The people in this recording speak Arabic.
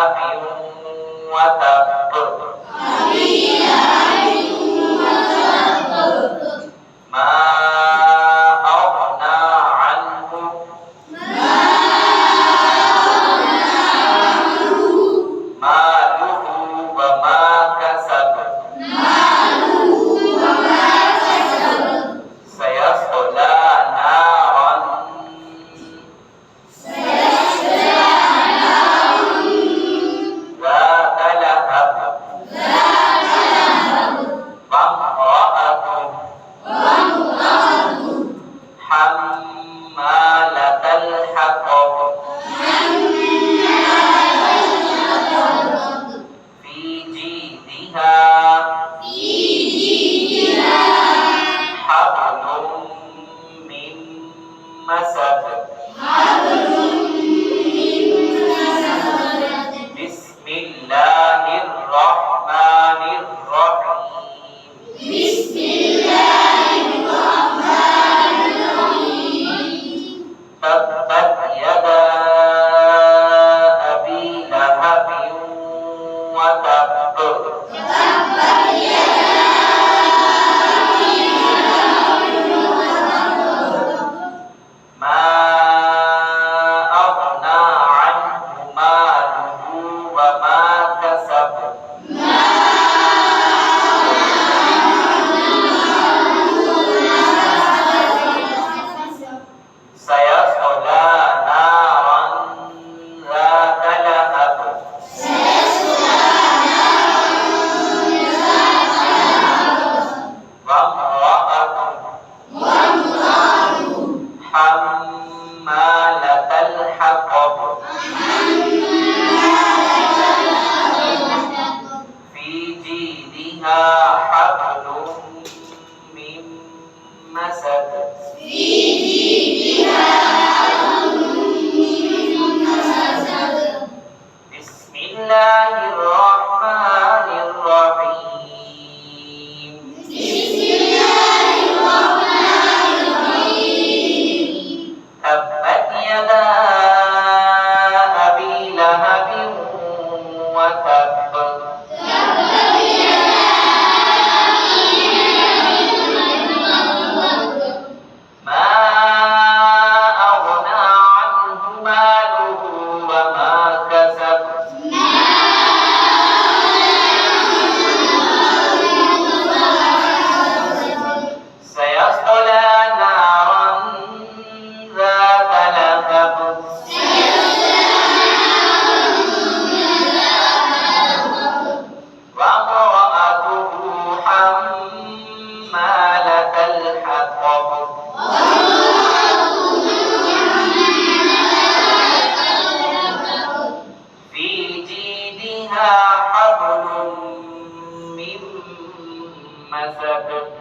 لهب وتب ما أغنى عنه ماله وما كسب سيصلى نارا ذات لهب وامرأته حمالة الحطب في جيدها حبل من مسد بسم الله الرحمن الرحيم تبت يدا أبي لهب وتب ما أغنى عنه ماله وما كسب سيصلى نارا ذات لهب وامرأته حمالة الحطب في جيدها حبل من مسد بسم الله الرحمن الرحيم تبت يدا أبي لهب وتب ما أغنى عنه ماله وما كسب سيصلى نارا ذات لهب وامرأته حمالة الحطب في جيدها حبل من مسد